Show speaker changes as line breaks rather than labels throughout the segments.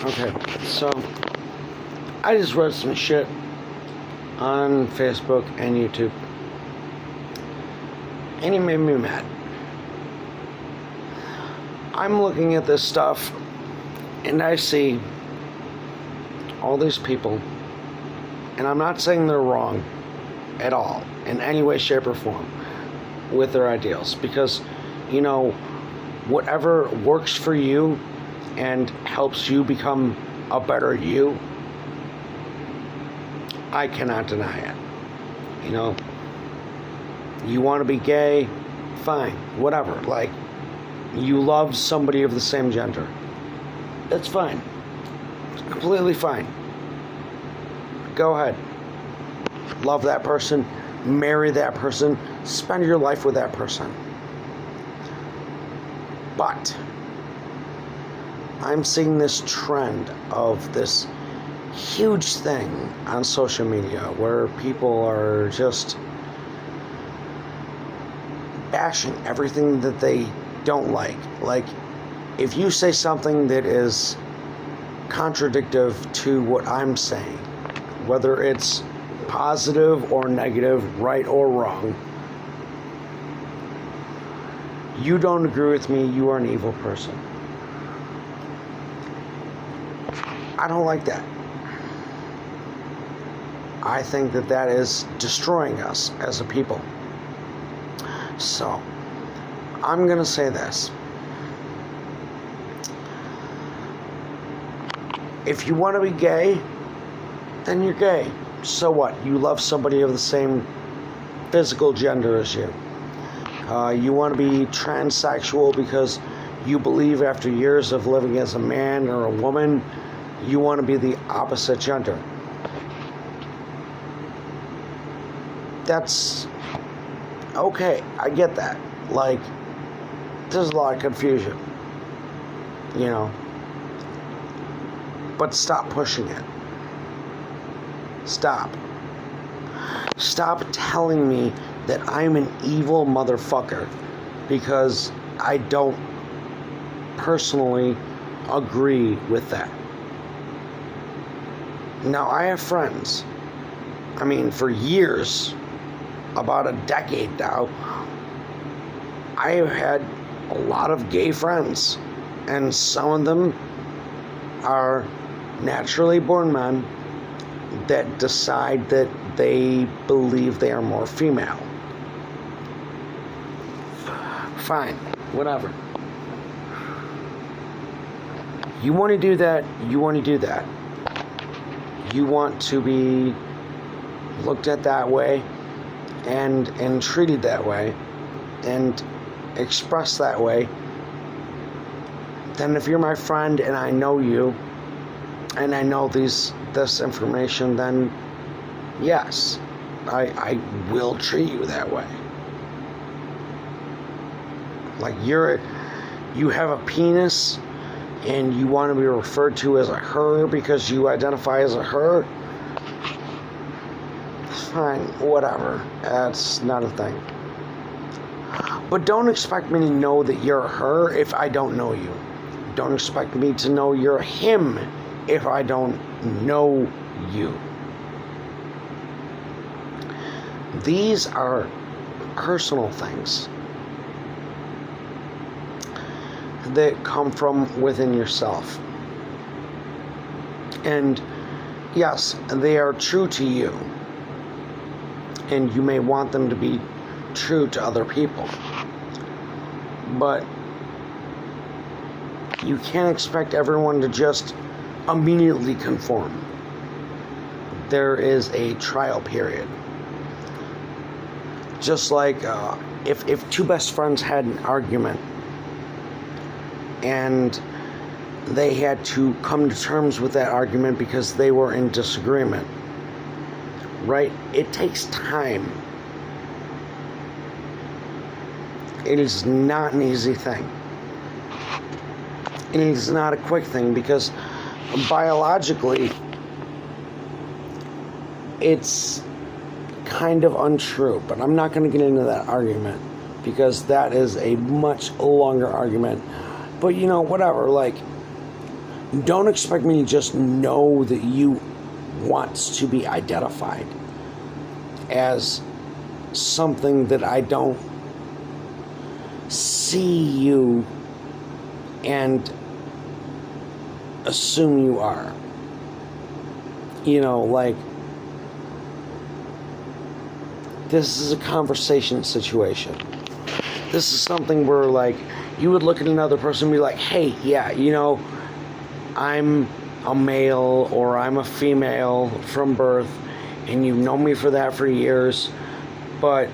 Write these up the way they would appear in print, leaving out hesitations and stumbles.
Okay, so I just read some shit on Facebook and YouTube, and it made me mad. I'm looking at this stuff, and I see all these people, and I'm not saying they're wrong at all, in any way, shape, or form, with their ideals, because, whatever works for you and helps you become a better you, I cannot deny it. You want to be gay, fine, whatever. Like, you love somebody of the same gender, that's fine. It's completely fine. Go ahead. Love that person, marry that person, spend your life with that person. But I'm seeing this trend of this huge thing on social media where people are just bashing everything that they don't like. Like, if you say something that is contradictory to what I'm saying, whether it's positive or negative, right or wrong, you don't agree with me, you are an evil person. I don't like that. I think that that is destroying us as a people. So, I'm going to say this. If you want to be gay, then you're gay. So what? You love somebody of the same physical gender as you. You want to be transsexual because you believe after years of living as a man or a woman, you want to be the opposite gender. That's okay. I get that. Like, there's a lot of confusion, but stop pushing it. Stop telling me that I'm an evil motherfucker because I don't personally agree with that. Now, I have friends, for years, about a decade now, I have had a lot of gay friends, and some of them are naturally born men that decide that they believe they are more female. Fine, whatever. You want to do that, you want to do that. You want to be looked at that way and treated that way and expressed that way, then if you're my friend and I know you and I know this information, then yes, I will treat you that way. Like, you have a penis and you want to be referred to as a her because you identify as a her, fine, whatever. That's not a thing. But don't expect me to know that you're a her if I don't know you. Don't expect me to know you're a him if I don't know you. These are personal things that come from within yourself. And yes, they are true to you. And you may want them to be true to other people. But you can't expect everyone to just immediately conform. There is a trial period. Just like if two best friends had an argument and they had to come to terms with that argument because they were in disagreement, right? It takes time. It is not an easy thing. It is not a quick thing because biologically it's kind of untrue, but I'm not going to get into that argument because that is a much longer argument. But whatever, like, Don't expect me to just know that you want to be identified as something that I don't see you and assume you are. Like, this is a conversation situation. This is something where, like, you would look at another person and be like, hey, yeah, I'm a male or I'm a female from birth, and you've known me for that for years, but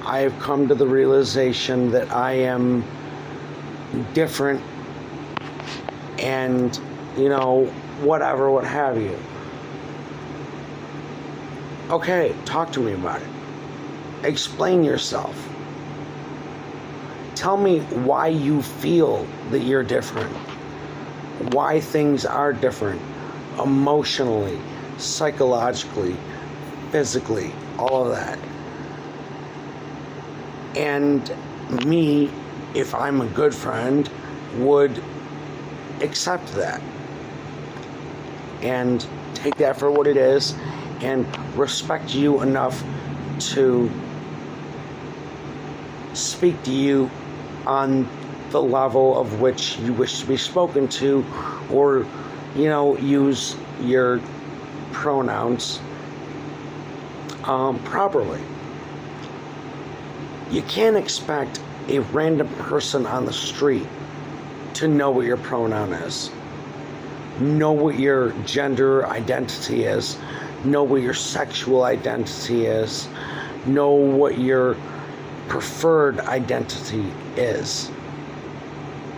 I have come to the realization that I am different and, whatever, what have you. Okay, talk to me about it. Explain yourself. Tell me why you feel that you're different. Why things are different. Emotionally, psychologically, physically, all of that. And me, if I'm a good friend, would accept that. And take that for what it is and respect you enough to speak to you on the level of which you wish to be spoken to, or use your pronouns properly. You can't expect a random person on the street to know what your pronoun is, know what your gender identity is, know what your sexual identity is, know what your preferred identity is.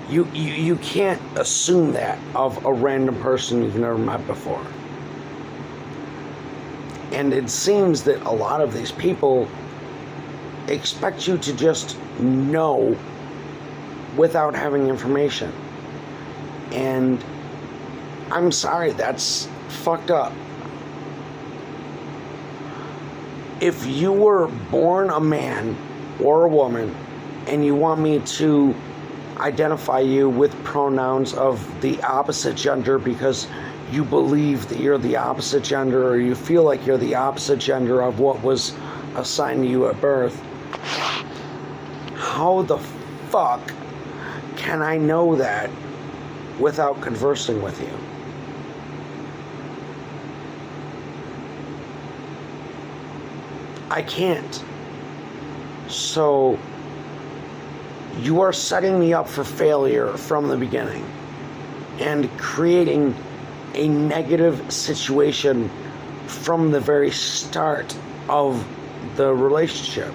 You can't assume that of a random person you've never met before. And it seems that a lot of these people expect you to just know without having information. And I'm sorry, that's fucked up. If you were born a man or a woman and you want me to identify you with pronouns of the opposite gender because you believe that you're the opposite gender, or you feel like you're the opposite gender of what was assigned to you at birth, how the fuck can I know that without conversing with you? I can't. So you are setting me up for failure from the beginning and creating a negative situation from the very start of the relationship.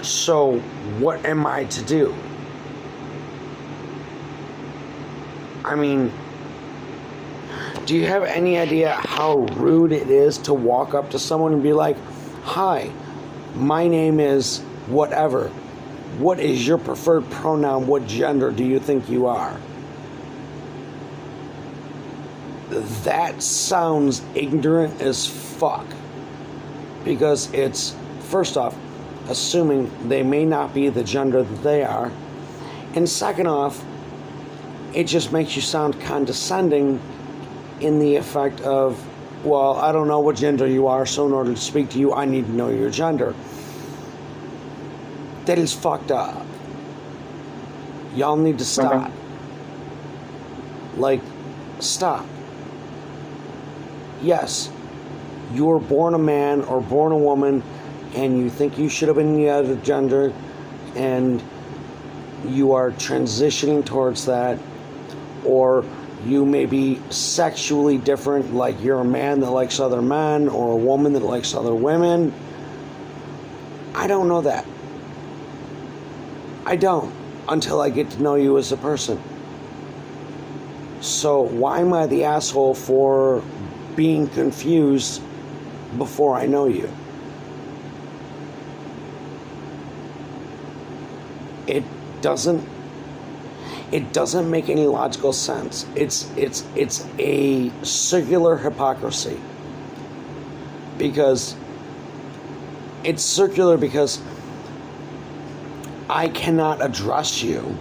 So what am I to do? I mean, do you have any idea how rude it is to walk up to someone and be like, hi, my name is whatever. What is your preferred pronoun? What gender do you think you are? That sounds ignorant as fuck. Because it's, first off, assuming they may not be the gender that they are. And second off, it just makes you sound condescending in the effect of, well, I don't know what gender you are, so in order to speak to you, I need to know your gender. That is fucked up. Y'all need to stop. Like, stop. Yes, you were born a man or born a woman, and you think you should have been the other gender, and you are transitioning towards that, or you may be sexually different, like you're a man that likes other men, or a woman that likes other women. I don't know that. I don't, until I get to know you as a person. So why am I the asshole for being confused before I know you? It doesn't make any logical sense. It's a circular hypocrisy. Because it's circular because I cannot address you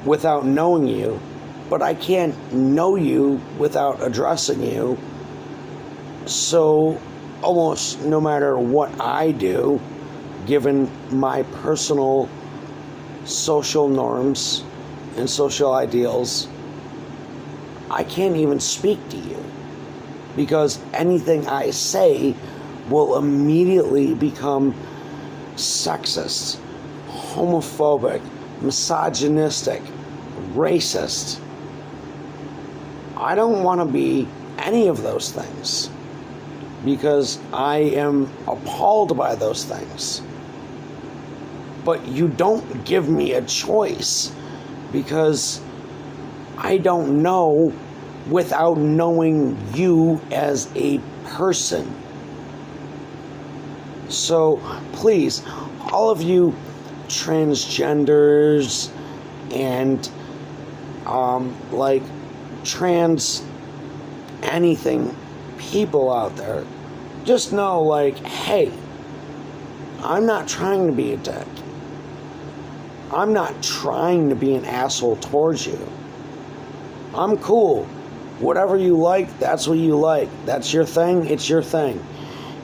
without knowing you, but I can't know you without addressing you. So almost no matter what I do, given my personal social norms and social ideals, I can't even speak to you, because anything I say will immediately become sexist, homophobic, misogynistic, racist. I don't want to be any of those things, because I am appalled by those things. But you don't give me a choice, because I don't know without knowing you as a person. So please, all of you transgenders and trans anything people out there, just know, like, hey, I'm not trying to be a dick. I'm not trying to be an asshole towards you. I'm cool. Whatever you like, that's what you like. That's your thing, it's your thing.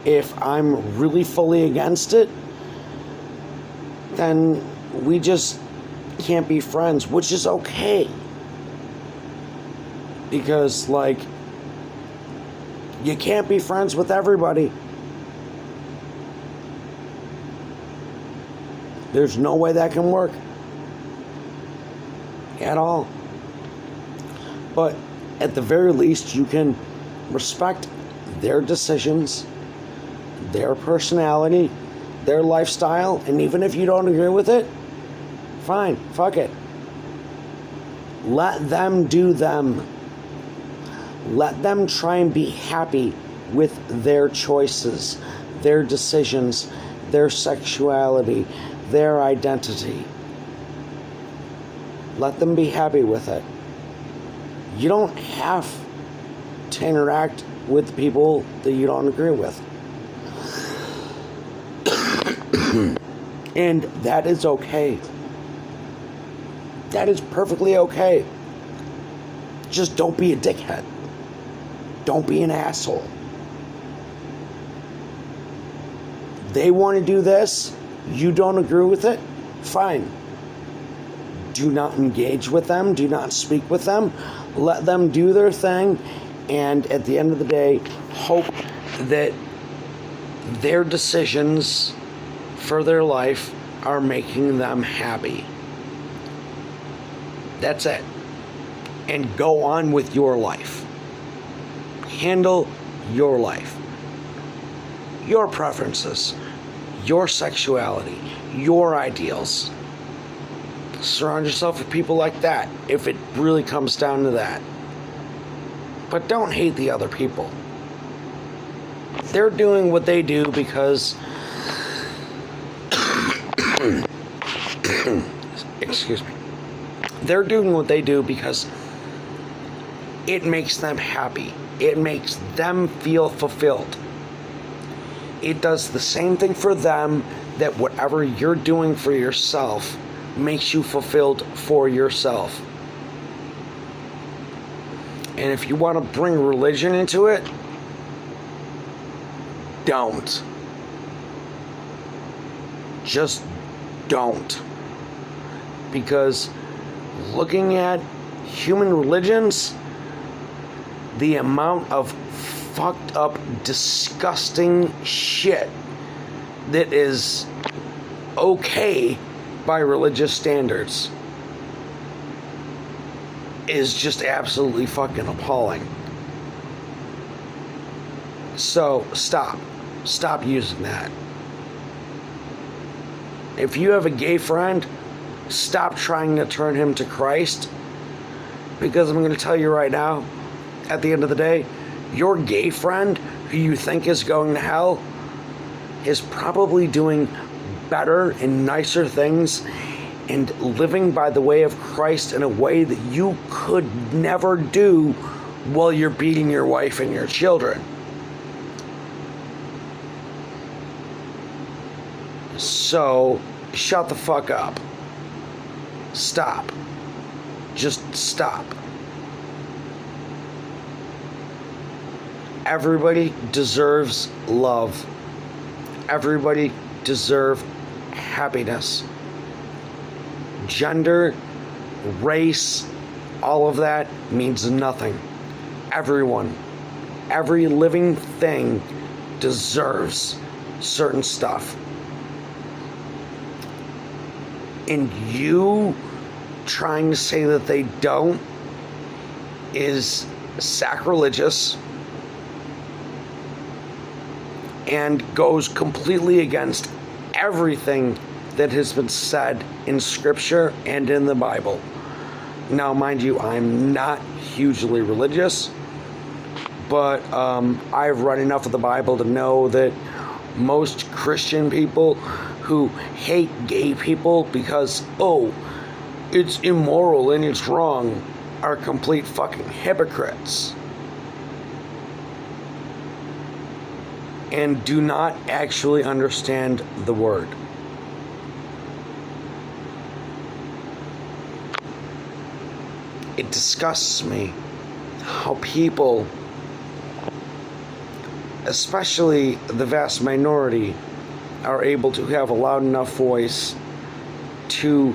If I'm really fully against it, then we just can't be friends, which is okay. Because, like, you can't be friends with everybody. There's no way that can work at all. But at the very least, you can respect their decisions, their personality, their lifestyle, and even if you don't agree with it, fine, fuck it. Let them do them. Let them try and be happy with their choices, their decisions, their sexuality, their identity. Let them be happy with it. You don't have to interact with people that you don't agree with. And that is okay. That is perfectly okay. Just don't be a dickhead. Don't be an asshole. They want to do this, you don't agree with it, fine. Do not engage with them, do not speak with them, let them do their thing, and at the end of the day, hope that their decisions for their life are making them happy. That's it. And go on with your life. Handle your life. Your preferences. Your sexuality. Your ideals. Surround yourself with people like that, if it really comes down to that. But don't hate the other people. They're doing what they do because excuse me. They're doing what they do because it makes them happy. It makes them feel fulfilled. It does the same thing for them that whatever you're doing for yourself makes you fulfilled for yourself. And if you want to bring religion into it, don't. Just don't. Because looking at human religions, the amount of fucked up, disgusting shit that is okay by religious standards is just absolutely fucking appalling. So stop using that. If you have a gay friend, stop trying to turn him to Christ, because I'm going to tell you right now, at the end of the day, your gay friend who you think is going to hell is probably doing better and nicer things and living by the way of Christ in a way that you could never do while you're beating your wife and your children. So, shut the fuck up. Stop. Just stop. Everybody deserves love. Everybody deserves happiness. Gender, race, all of that means nothing. Everyone, every living thing deserves certain stuff. And you trying to say that they don't is sacrilegious and goes completely against everything that has been said in Scripture and in the Bible. Now, mind you, I'm not hugely religious, but I've read enough of the Bible to know that most Christian people who hate gay people because, oh, it's immoral and it's wrong, are complete fucking hypocrites. And do not actually understand the word. It disgusts me how people, especially the vast minority, are able to have a loud enough voice to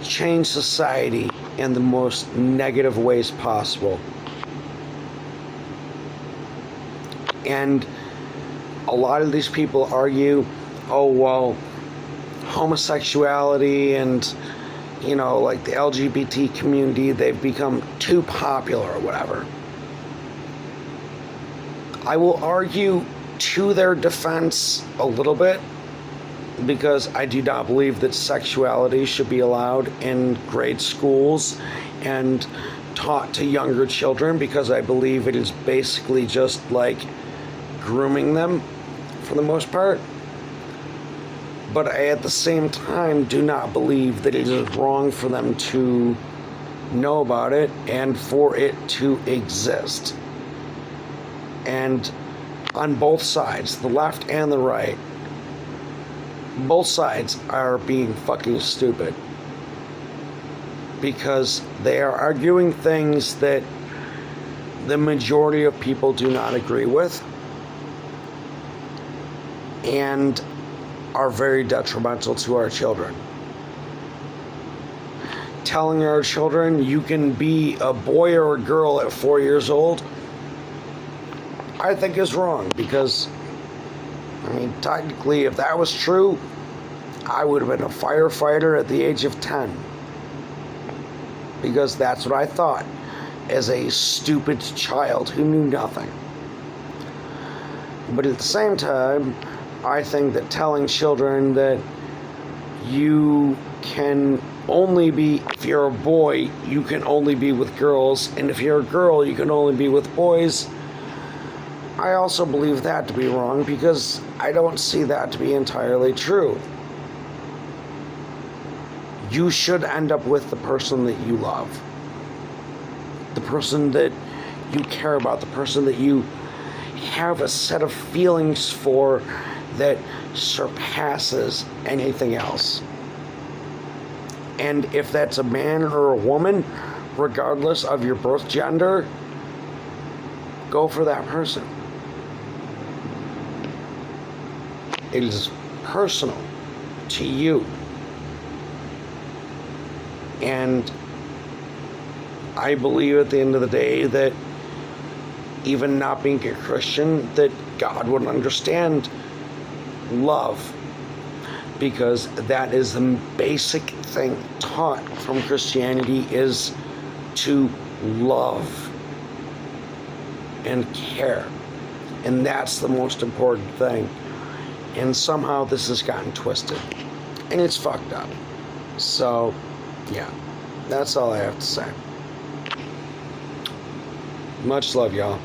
change society in the most negative ways possible. And a lot of these people argue, oh, well, homosexuality and, you know, like the LGBT community, they've become too popular or whatever. I will argue to their defense a little bit, because I do not believe that sexuality should be allowed in grade schools and taught to younger children, because I believe it is basically just like grooming them for the most part. But I, at the same time, do not believe that it is wrong for them to know about it and for it to exist. And on both sides, the left and the right, both sides are being fucking stupid, because they are arguing things that the majority of people do not agree with and are very detrimental to our children. Telling our children you can be a boy or a girl at 4 years old, I think is wrong, because, I mean, technically, if that was true, I would have been a firefighter at the age of 10. Because that's what I thought as a stupid child who knew nothing. But at the same time, I think that telling children that you can only be, if you're a boy, you can only be with girls, and if you're a girl, you can only be with boys, I also believe that to be wrong, because I don't see that to be entirely true. You should end up with the person that you love, the person that you care about, the person that you have a set of feelings for that surpasses anything else. And if that's a man or a woman, regardless of your birth gender, go for that person. It is personal to you. And I believe at the end of the day that even not being a Christian, that God would understand love, because that is the basic thing taught from Christianity, is to love and care. And that's the most important thing. And somehow this has gotten twisted. And it's fucked up. So, yeah. That's all I have to say. Much love, y'all.